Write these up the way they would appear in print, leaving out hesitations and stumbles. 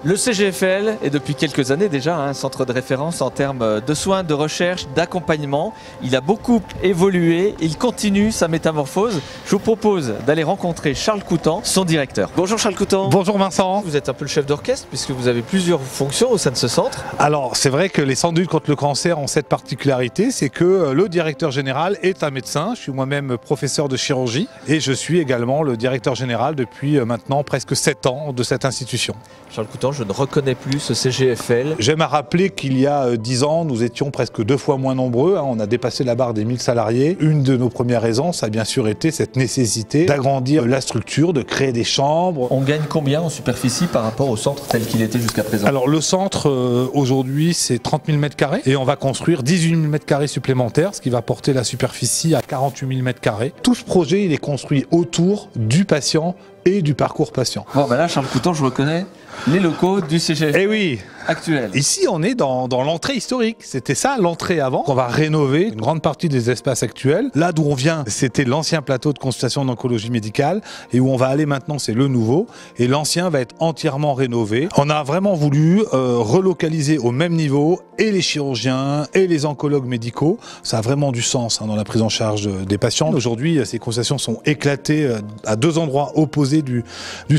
Le CGFL est depuis quelques années déjà un centre de référence en termes de soins, de recherche, d'accompagnement. Il a beaucoup évolué, il continue sa métamorphose. Je vous propose d'aller rencontrer Charles Coutan, son directeur. Bonjour Charles Coutan. Bonjour Vincent. Vous êtes un peu le chef d'orchestre puisque vous avez plusieurs fonctions au sein de ce centre. Alors c'est vrai que les centres de lutte contre le cancer ont cette particularité, c'est que le directeur général est un médecin. Je suis moi-même professeur de chirurgie et je suis également le directeur général depuis maintenant presque 7 ans de cette institution. Charles Coutan, je ne reconnais plus ce CGFL. J'aime à rappeler qu'il y a 10 ans, nous étions presque 2 fois moins nombreux. On a dépassé la barre des 1000 salariés. Une de nos premières raisons, ça a bien sûr été cette nécessité d'agrandir la structure, de créer des chambres. On gagne combien en superficie par rapport au centre tel qu'il était jusqu'à présent? Alors le centre, aujourd'hui, c'est 30 000 m² et on va construire 18 000 m² supplémentaires, ce qui va porter la superficie à 48 000 m². Tout ce projet, il est construit autour du patient et du parcours patient. Bon, ben là, Charles Coutan, je reconnais les locaux du CGFL. Eh oui. Actuel. Ici, on est dans l'entrée historique. C'était ça, l'entrée avant. On va rénover une grande partie des espaces actuels. Là d'où on vient, c'était l'ancien plateau de consultation en oncologie médicale. Et où on va aller maintenant, c'est le nouveau. Et l'ancien va être entièrement rénové. On a vraiment voulu relocaliser au même niveau et les chirurgiens et les oncologues médicaux. Ça a vraiment du sens dans la prise en charge des patients. Aujourd'hui, ces consultations sont éclatées à 2 endroits opposés du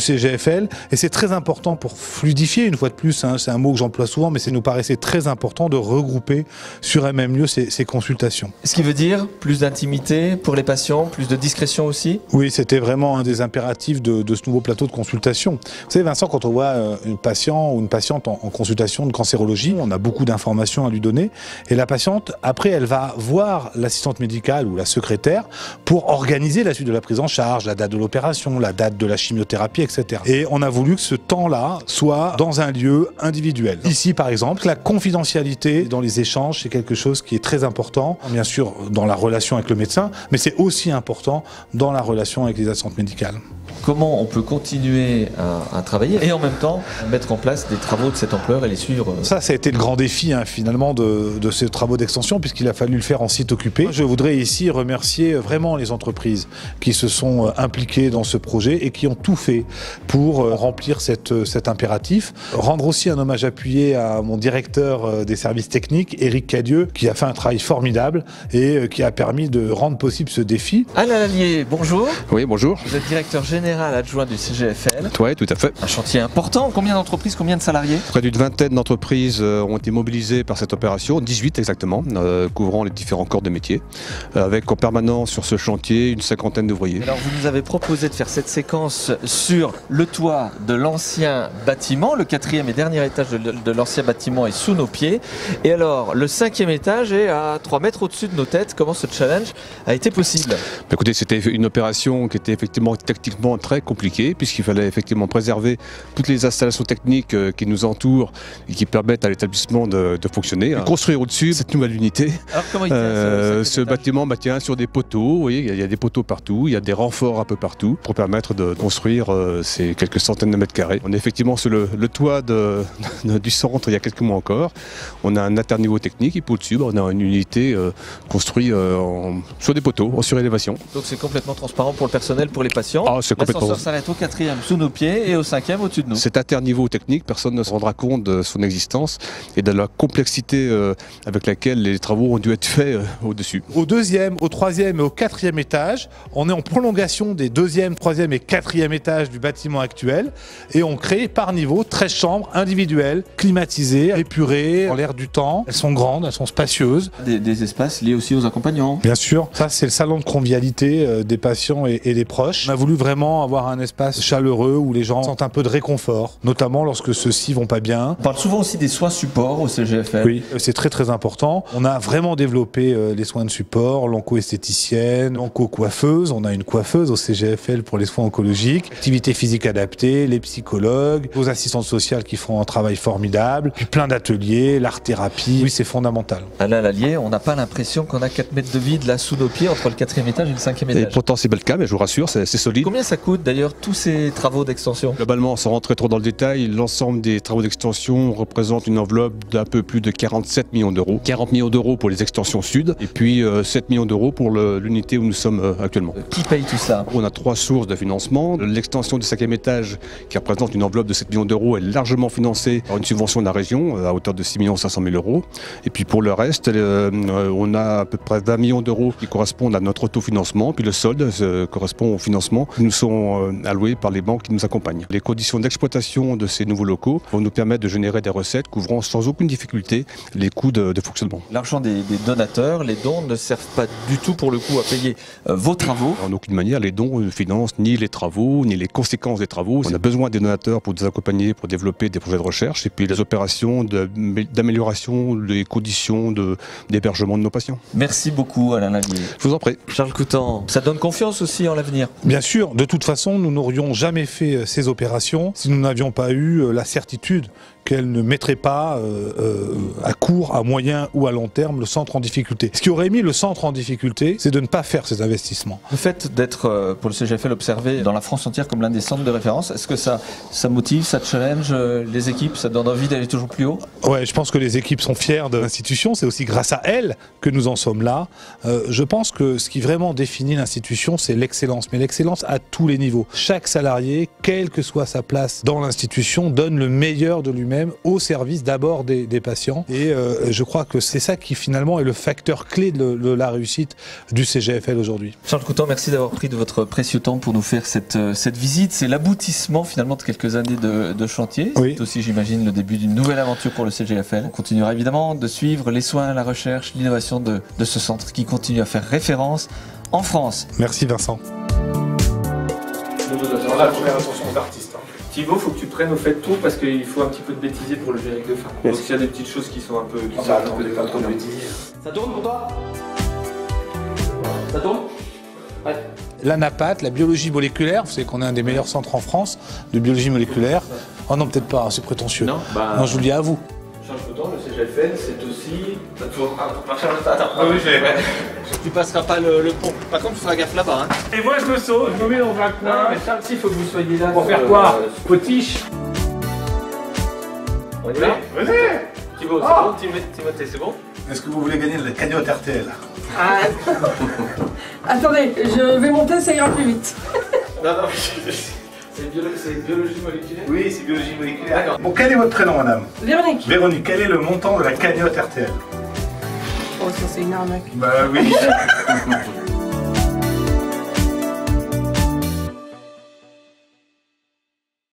CGFL. Et c'est très important pour fluidifier, une fois de plus, c'est un mot que j'emploie souvent, mais ça nous paraissait très important de regrouper sur un même lieu ces consultations. Ce qui veut dire plus d'intimité pour les patients, plus de discrétion aussi? Oui, c'était vraiment un des impératifs de ce nouveau plateau de consultation. Vous savez Vincent, quand on voit un patient ou une patiente en consultation de cancérologie, on a beaucoup d'informations à lui donner et la patiente, après, elle va voir l'assistante médicale ou la secrétaire pour organiser la suite de la prise en charge, la date de l'opération, la date de la chimiothérapie, etc. Et on a voulu que ce temps-là soit dans un lieu individuel. Ici, par exemple, la confidentialité dans les échanges, c'est quelque chose qui est très important, bien sûr dans la relation avec le médecin, mais c'est aussi important dans la relation avec les assistantes médicales. Comment on peut continuer à travailler et en même temps mettre en place des travaux de cette ampleur et les suivre? Ça a été le grand défi finalement de ces travaux d'extension, puisqu'il a fallu le faire en site occupé. Je voudrais ici remercier vraiment les entreprises qui se sont impliquées dans ce projet et qui ont tout fait pour remplir cet impératif. Rendre aussi un hommage appuyé à mon directeur des services techniques, Éric Cadieux, qui a fait un travail formidable et qui a permis de rendre possible ce défi. Alain Lallier, bonjour. Oui, bonjour. Vous êtes directeur général adjoint du CGFL. Oui, tout à fait. Un chantier important. Combien d'entreprises, combien de salariés? Près d'une vingtaine d'entreprises ont été mobilisées par cette opération, 18 exactement, couvrant les différents corps de métier, avec en permanence sur ce chantier une 50aine d'ouvriers. Alors vous nous avez proposé de faire cette séquence sur le toit de l'ancien bâtiment. Le 4e et dernier étage de l'ancien bâtiment est sous nos pieds. Et alors, le 5e étage est à 3 mètres au-dessus de nos têtes. Comment ce challenge a été possible? Écoutez, c'était une opération qui était effectivement techniquement très compliqué puisqu'il fallait effectivement préserver toutes les installations techniques qui nous entourent et qui permettent à l'établissement de fonctionner. Construire au-dessus cette nouvelle unité. Alors comment il tient ce bâtiment tient sur des poteaux, vous voyez, il y a des poteaux partout, il y a des renforts un peu partout pour permettre de construire ces quelques centaines de mètres carrés. On est effectivement sur le toit du centre il y a quelques mois encore. On a un alterniveau technique et puis au-dessus on a une unité construite sur des poteaux en surélévation. Donc c'est complètement transparent pour le personnel, pour les patients. L'ascenseur s'arrête au 4e sous nos pieds et au 5e au-dessus de nous. Cet interniveau technique, personne ne se rendra compte de son existence et de la complexité avec laquelle les travaux ont dû être faits au-dessus. Au 2e, au 3e et au 4e étage, on est en prolongation des 2e, 3e et 4e étages du bâtiment actuel et on crée par niveau 13 chambres individuelles, climatisées, épurées, en l'air du temps. Elles sont grandes, elles sont spacieuses. Des espaces liés aussi aux accompagnants. Bien sûr, ça c'est le salon de convivialité des patients et des proches. On a voulu vraiment avoir un espace chaleureux où les gens sentent un peu de réconfort, notamment lorsque ceux-ci vont pas bien. On parle souvent aussi des soins supports au CGFL. Oui, c'est très important. On a vraiment développé les soins de support, l'onco-esthéticienne, l'onco-coiffeuse. On a une coiffeuse au CGFL pour les soins oncologiques, activité physique adaptée, les psychologues, aux assistantes sociales qui font un travail formidable, puis plein d'ateliers, l'art-thérapie. Oui, c'est fondamental. Alain Lallier, on n'a pas l'impression qu'on a 4 mètres de vide là sous nos pieds entre le 4e étage et le 5e étage. Et pourtant c'est bel cas, mais je vous rassure, c'est solide. Combien ça coûte coûte d'ailleurs tous ces travaux d'extension? Globalement, sans rentrer trop dans le détail, l'ensemble des travaux d'extension représente une enveloppe d'un peu plus de 47 millions d'euros. 40 millions d'euros pour les extensions sud et puis 7 millions d'euros pour l'unité où nous sommes actuellement. Qui paye tout ça? On a 3 sources de financement. L'extension du 5e étage, qui représente une enveloppe de 7 millions d'euros, est largement financée par une subvention de la région à hauteur de 6 500 000 euros. Et puis pour le reste, on a à peu près 20 millions d'euros qui correspondent à notre autofinancement. Puis le solde correspond au financement qui nous sont alloués par les banques qui nous accompagnent. Les conditions d'exploitation de ces nouveaux locaux vont nous permettre de générer des recettes couvrant sans aucune difficulté les coûts de fonctionnement. L'argent des donateurs, les dons ne servent pas du tout pour le coup à payer vos travaux. En aucune manière, les dons ne financent ni les travaux, ni les conséquences des travaux. On a besoin des donateurs pour nous accompagner, pour développer des projets de recherche et puis les opérations d'amélioration des conditions d'hébergement de nos patients. Merci beaucoup Alain Lallier. Je vous en prie. Charles Coutan, ça donne confiance aussi en l'avenir? Bien sûr, de toute façon, nous n'aurions jamais fait ces opérations si nous n'avions pas eu la certitude qu'elle ne mettrait pas à court, à moyen ou à long terme le centre en difficulté. Ce qui aurait mis le centre en difficulté, c'est de ne pas faire ces investissements. Le fait d'être, pour le CGFL, observé dans la France entière comme l'un des centres de référence, est-ce que ça motive, ça challenge les équipes, ça donne envie d'aller toujours plus haut? Ouais, je pense que les équipes sont fières de l'institution, c'est aussi grâce à elles que nous en sommes là. Je pense que ce qui vraiment définit l'institution, c'est l'excellence, mais l'excellence à tous les niveaux. Chaque salarié, quelle que soit sa place dans l'institution, donne le meilleur de lui-même au service d'abord des patients. Et je crois que c'est ça qui finalement est le facteur clé de la réussite du CGFL aujourd'hui. Charles Coutan, merci d'avoir pris de votre précieux temps pour nous faire cette visite. C'est l'aboutissement finalement de quelques années de chantier. Oui. C'est aussi, j'imagine, le début d'une nouvelle aventure pour le CGFL. On continuera évidemment de suivre les soins, la recherche, l'innovation de ce centre qui continue à faire référence en France. Merci Vincent. On a fait attention aux artistes. Thibaut, faut que tu prennes au fait tout parce qu'il faut un petit peu de bêtisier pour le générique de fin. Donc s'il y a des petites choses qui sont un peu... pas trop de bêtisier. Ça tourne pour toi? Ça tourne? Ouais. L'ANAPAT, la biologie moléculaire, vous savez qu'on est un des meilleurs centres en France de biologie moléculaire. Oh non, peut-être pas, c'est prétentieux. Non, non, je vous le dis à vous. Charles Coutan, le CGFL, c'est aussi... Attends, oui, tu passeras pas le pont. Par contre, tu feras gaffe là-bas. Hein. Et moi, je me sauve, je me mets dans un coin. Mais Charles, il faut que vous soyez là. Pour faire quoi? Potiche. On y va? Venez. Thibaut, c'est bon? Timothée, c'est bon? Est-ce que vous voulez gagner la cagnotte RTL? Attendez, je vais monter, ça ira plus vite. Non, c'est biologie moléculaire? Oui, c'est biologie moléculaire. D'accord. Bon, quel est votre prénom, madame? Véronique. Véronique, quel est le montant de la cagnotte RTL? Oh, ça c'est une arnaque. Bah oui.